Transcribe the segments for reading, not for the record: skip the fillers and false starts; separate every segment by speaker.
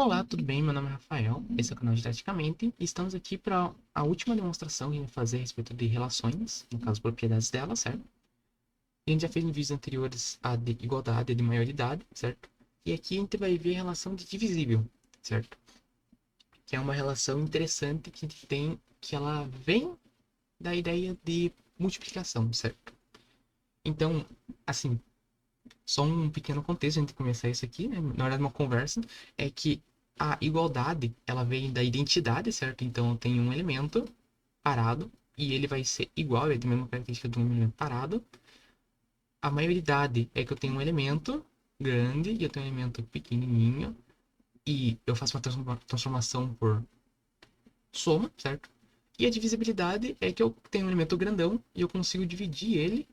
Speaker 1: Olá, tudo bem? Meu nome é Rafael, esse é o canal Didaticamente e estamos aqui para a última demonstração que a gente vai fazer a respeito de relações, no caso, propriedades delas, certo? A gente já fez em vídeos anteriores a de igualdade e de maioridade, certo? E aqui a gente vai ver a relação de divisível, certo? Que é uma relação interessante que a gente tem, que ela vem da ideia de multiplicação, certo? Então, assim, só um pequeno contexto antes de começar isso aqui, né? Na verdade, uma conversa, é que a igualdade, ela vem da identidade, certo? Então, eu tenho um elemento parado e ele vai ser igual, ele tem a mesma característica de um elemento parado. A maioridade é que eu tenho um elemento grande e eu tenho um elemento pequenininho e eu faço uma transformação por soma, certo? E a divisibilidade é que eu tenho um elemento grandão e eu consigo dividir ele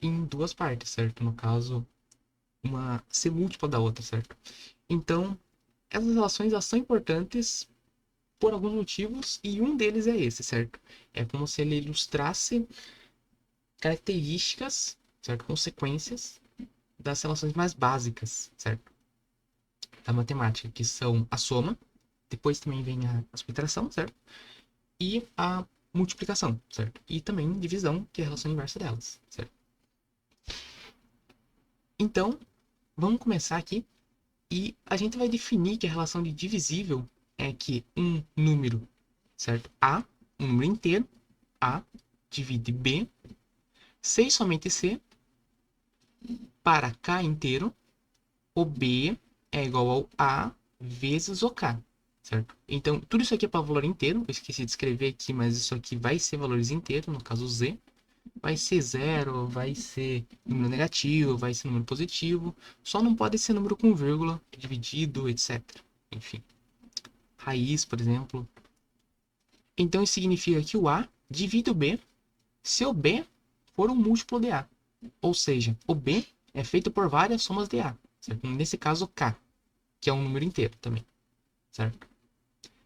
Speaker 1: em duas partes, certo? No caso, uma ser múltipla da outra, certo? Então, essas relações elas são importantes por alguns motivos e um deles é esse, certo? É como se ele ilustrasse características, certo? Consequências das relações mais básicas, certo? Da matemática, que são a soma, depois também vem a subtração, certo? E a multiplicação, certo? E também divisão, que é a relação inversa delas, certo? Então, vamos começar aqui e a gente vai definir que a relação de divisível é que um número, certo? A, um número inteiro, A divide B, C e somente C, para K inteiro, o B é igual ao A vezes o K, certo? Então, tudo isso aqui é para valor inteiro, eu esqueci de escrever aqui, mas isso aqui vai ser valores inteiros, no caso Z. Vai ser zero, vai ser número negativo, vai ser número positivo, só não pode ser número com vírgula, dividido, etc. Enfim, raiz, por exemplo. Então, isso significa que o A divide o B se o B for um múltiplo de A. Ou seja, o B é feito por várias somas de A. Certo? Nesse caso, K, que é um número inteiro também. Certo?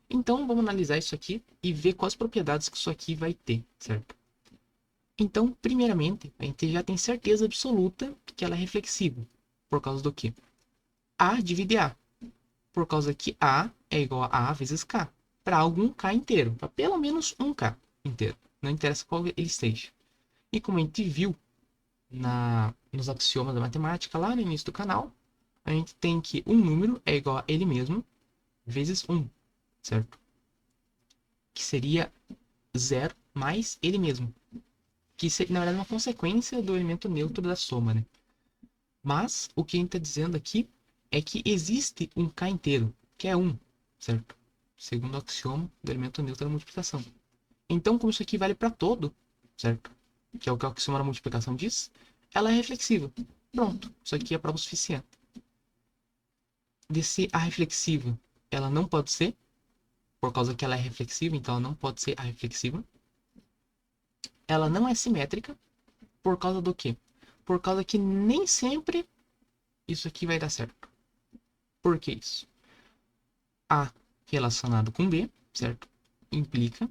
Speaker 1: Então, vamos analisar isso aqui e ver quais propriedades que isso aqui vai ter. Certo? Então, primeiramente, a gente já tem certeza absoluta que ela é reflexiva. Por causa do quê? A divide A. Por causa que A é igual a A vezes K. Para algum K inteiro. Para pelo menos um K inteiro. Não interessa qual ele seja. E como a gente viu nos axiomas da matemática lá no início do canal, a gente tem que um número é igual a ele mesmo vezes 1, certo? Que seria zero mais ele mesmo. Que seria, na verdade, uma consequência do elemento neutro da soma, né? Mas o que a gente está dizendo aqui é que existe um K inteiro, que é 1, certo? Segundo o axioma do elemento neutro da multiplicação. Então, como isso aqui vale para todo, certo? Que é o que o axioma da multiplicação diz, ela é reflexiva. Pronto, isso aqui é prova suficiente. De ser a reflexiva, ela não pode ser, por causa que ela é reflexiva, então ela não pode ser a reflexiva. Ela não é simétrica, por causa do quê? Por causa que nem sempre isso aqui vai dar certo. Por que isso? A relacionado com B, certo? Implica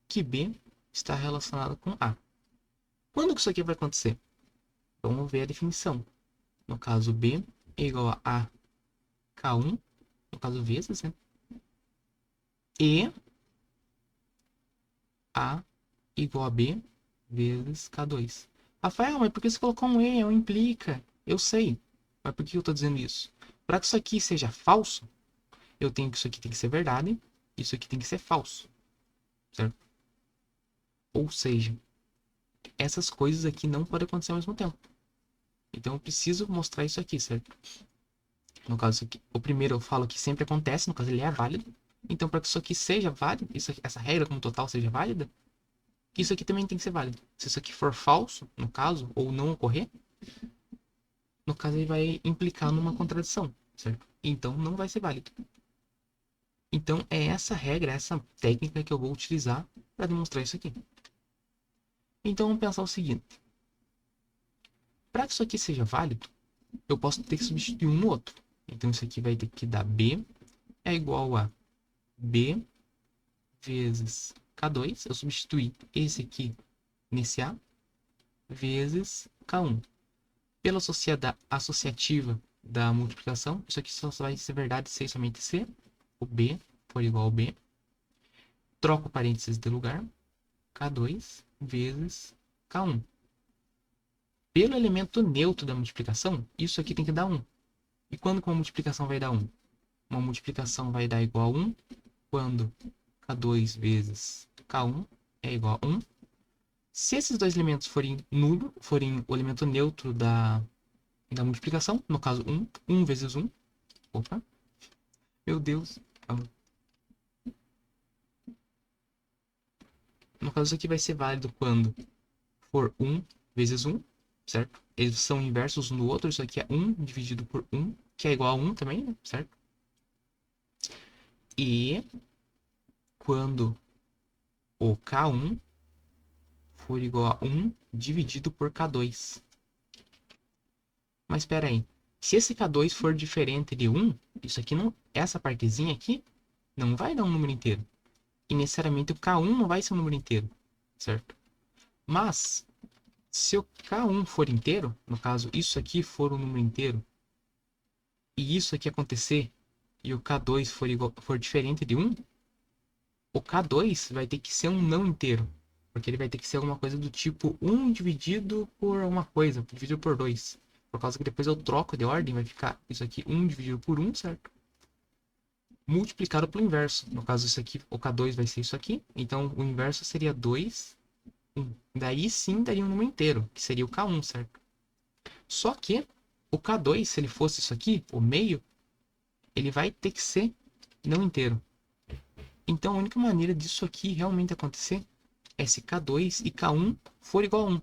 Speaker 1: que B está relacionado com A. Quando que isso aqui vai acontecer? Vamos ver a definição. No caso, B é igual a K1, no caso vezes, né? E A igual a B vezes K2. Rafael, mas por que você colocou um E? É um implica. Eu sei. Mas por que eu estou dizendo isso? Para que isso aqui seja falso, eu tenho que isso aqui tem que ser verdade, isso aqui tem que ser falso, certo? Ou seja, essas coisas aqui não podem acontecer ao mesmo tempo. Então eu preciso mostrar isso aqui, certo? No caso aqui, o primeiro eu falo que sempre acontece, no caso ele é válido. Então para que isso aqui seja válido, essa regra como total seja válida, isso aqui também tem que ser válido. Se isso aqui for falso, no caso, ou não ocorrer, no caso ele vai implicar numa contradição, certo? Então não vai ser válido. Então é essa regra, essa técnica que eu vou utilizar para demonstrar isso aqui. Então vamos pensar o seguinte. Para que isso aqui seja válido, eu posso ter que substituir um no outro. Então isso aqui vai ter que dar B é igual a B vezes K2. Eu substituí esse aqui nesse A vezes K1. Pela associativa da multiplicação. Isso aqui só vai ser verdade se e somente se o B for igual ao B. Troco parênteses de lugar. K2 vezes K1. Pelo elemento neutro da multiplicação, isso aqui tem que dar 1. E quando que uma multiplicação vai dar 1? Uma multiplicação vai dar igual a 1 quando K2 vezes K1 é igual a 1. Se esses dois elementos forem nulo, forem o elemento neutro da multiplicação, no caso 1, 1 vezes 1. Opa, meu Deus. No caso, isso aqui vai ser válido quando for 1 vezes 1, certo? Eles são inversos um do outro, isso aqui é 1 dividido por 1, que é igual a 1 também, né? Certo? E quando o K1 for igual a 1 dividido por K2. Mas espera aí, se esse K2 for diferente de 1, isso aqui não, essa partezinha aqui não vai dar um número inteiro. E necessariamente o K1 não vai ser um número inteiro, certo? Mas se o K1 for inteiro, no caso isso aqui for um número inteiro, e isso aqui acontecer, e o K2 for diferente de 1, o K2 vai ter que ser um não inteiro. Porque ele vai ter que ser alguma coisa do tipo 1 dividido por alguma coisa, dividido por 2. Por causa que depois eu troco de ordem, vai ficar isso aqui 1 dividido por 1, certo? Multiplicado pelo inverso. No caso, isso aqui, o K2 vai ser isso aqui. Então, o inverso seria 2, 1. Daí sim daria um número inteiro, que seria o K1, certo? Só que o K2, se ele fosse isso aqui, o meio, ele vai ter que ser não inteiro. Então, a única maneira disso aqui realmente acontecer é se K2 e K1 for igual a 1.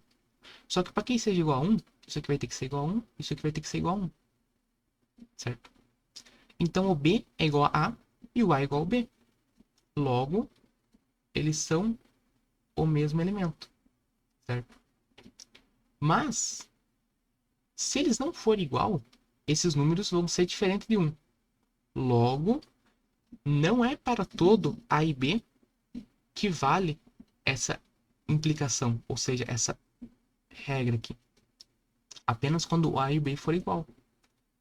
Speaker 1: Só que para que seja igual a 1, isso aqui vai ter que ser igual a 1, isso aqui vai ter que ser igual a 1. Certo? Então, o B é igual a A e o A é igual ao B. Logo, eles são o mesmo elemento. Certo? Mas, se eles não forem igual, esses números vão ser diferentes de 1. Logo, não é para todo A e B que vale essa implicação, ou seja, essa regra aqui. Apenas quando o A e o B for igual.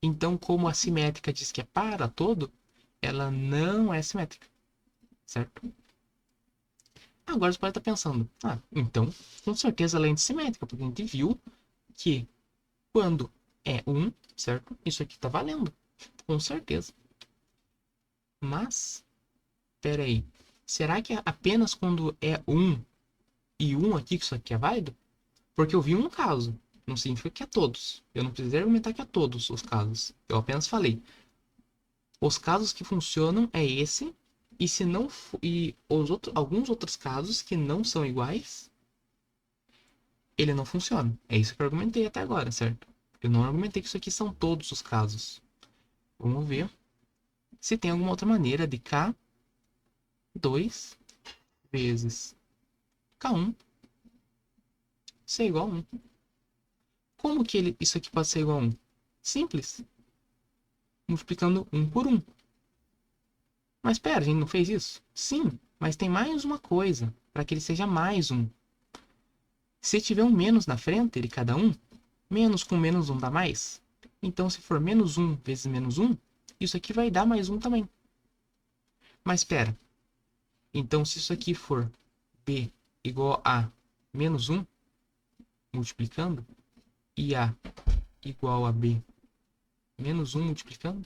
Speaker 1: Então, como a simétrica diz que é para todo, ela não é simétrica, certo? Agora você pode estar pensando, então, com certeza ela é antissimétrica, porque a gente viu que quando é 1, certo? Isso aqui está valendo, com certeza. Mas, peraí, será que é apenas quando é 1 e 1 aqui que isso aqui é válido? Porque eu vi um caso, não significa que é todos. Eu não precisei argumentar que é todos os casos. Eu apenas falei, os casos que funcionam é esse, e se não e alguns outros casos que não são iguais, ele não funciona. É isso que eu argumentei até agora, certo? Eu não argumentei que isso aqui são todos os casos. Vamos ver se tem alguma outra maneira de K2 vezes K1 ser igual a 1. Como que isso aqui pode ser igual a 1? Simples. Multiplicando 1 por 1. Mas espera, a gente não fez isso? Sim, mas tem mais uma coisa para que ele seja mais 1. Se tiver um menos na frente de cada um, menos com menos 1 dá mais. Então, se for menos 1 vezes menos 1, isso aqui vai dar mais 1 também. Mas espera. Então, se isso aqui for B igual a menos 1, multiplicando, e A igual a B menos 1 multiplicando,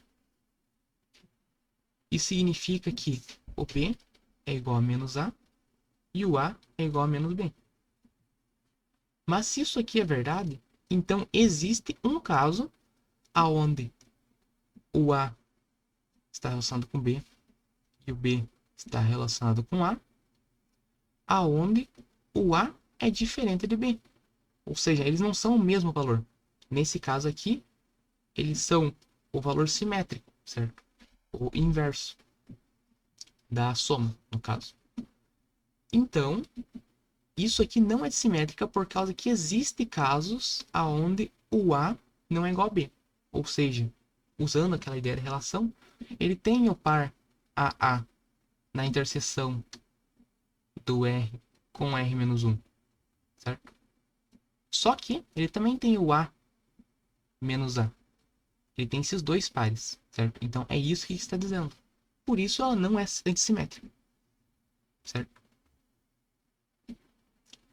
Speaker 1: isso significa que o B é igual a menos A e o A é igual a menos B. Mas se isso aqui é verdade, então existe um caso aonde o A está relacionado com B e o B está relacionado com A, aonde o A é diferente de B. Ou seja, eles não são o mesmo valor. Nesse caso aqui, eles são o valor simétrico, certo? O inverso da soma, no caso. Então, isso aqui não é simétrica por causa que existe casos aonde o A não é igual a B. Ou seja, usando aquela ideia de relação, ele tem o par AA na interseção do R com R menos 1, certo? Só que ele também tem o A menos A. Ele tem esses dois pares, certo? Então é isso que está dizendo. Por isso ela não é antissimétrica, certo?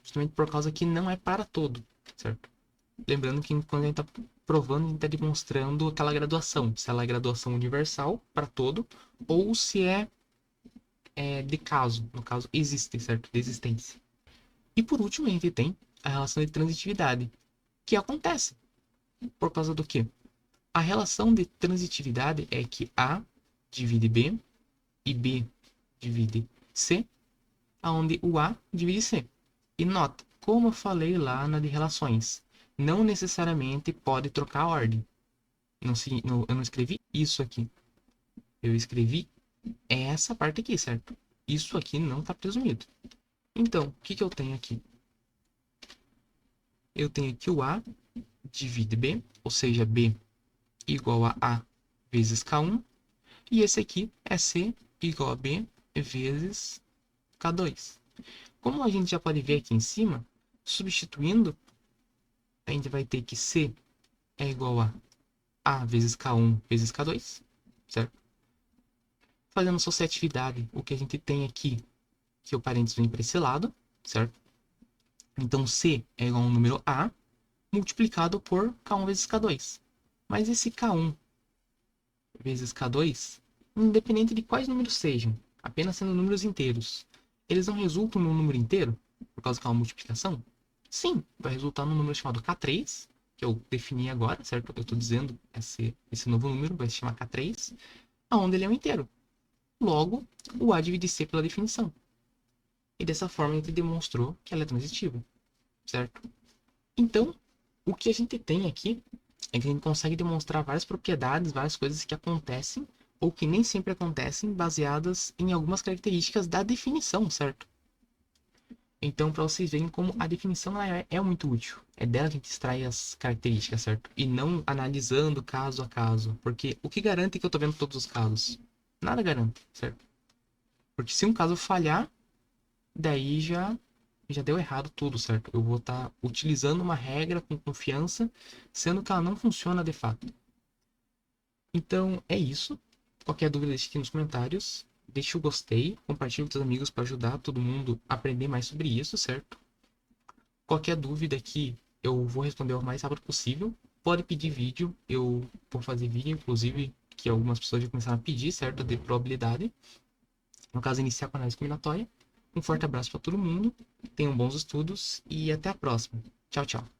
Speaker 1: Justamente por causa que não é para todo, certo? Lembrando que quando a gente está provando, a gente está demonstrando aquela graduação. Se ela é graduação universal para todo, ou se é de caso. No caso, existe, certo? De existência. E por último, a gente tem a relação de transitividade, que acontece. Por causa do quê? A relação de transitividade é que A divide B e B divide C, onde o A divide C. E nota, como eu falei lá na de relações, não necessariamente pode trocar a ordem. Eu não escrevi isso aqui. Eu escrevi essa parte aqui, certo? Isso aqui não está presumido. Então, o que eu tenho aqui? Eu tenho aqui o A divide B, ou seja, B igual a A vezes K1. E esse aqui é C igual a B vezes K2. Como a gente já pode ver aqui em cima, substituindo, a gente vai ter que C é igual a vezes K1 vezes K2, certo? Fazendo associatividade, o que a gente tem aqui, que o parênteses vem para esse lado, certo? Então, C é igual ao número A multiplicado por K1 vezes K2. Mas esse K1 vezes K2, independente de quais números sejam, apenas sendo números inteiros, eles não resultam num número inteiro, por causa que é uma multiplicação? Sim, vai resultar num número chamado K3, que eu defini agora, certo? Eu estou dizendo esse novo número vai se chamar K3, aonde ele é um inteiro. Logo, o A divide C pela definição. E dessa forma a gente demonstrou que ela é transitiva, certo? Então, o que a gente tem aqui é que a gente consegue demonstrar várias propriedades, várias coisas que acontecem ou que nem sempre acontecem, baseadas em algumas características da definição, certo? Então, para vocês verem como a definição é muito útil. É dela que a gente extrai as características, certo? E não analisando caso a caso. Porque o que garante que eu estou vendo todos os casos? Nada garante, certo? Porque se um caso falhar, daí já deu errado tudo, certo? Eu vou estar utilizando uma regra com confiança, sendo que ela não funciona de fato. Então é isso. Qualquer dúvida, deixe aqui nos comentários. Deixe o gostei, compartilhe com seus amigos para ajudar todo mundo a aprender mais sobre isso, certo? Qualquer dúvida aqui, eu vou responder o mais rápido possível. Pode pedir vídeo, eu vou fazer vídeo, inclusive, que algumas pessoas já começaram a pedir, certo? De probabilidade. No caso, iniciar com a análise combinatória. Um forte abraço para todo mundo, tenham bons estudos e até a próxima. Tchau, tchau.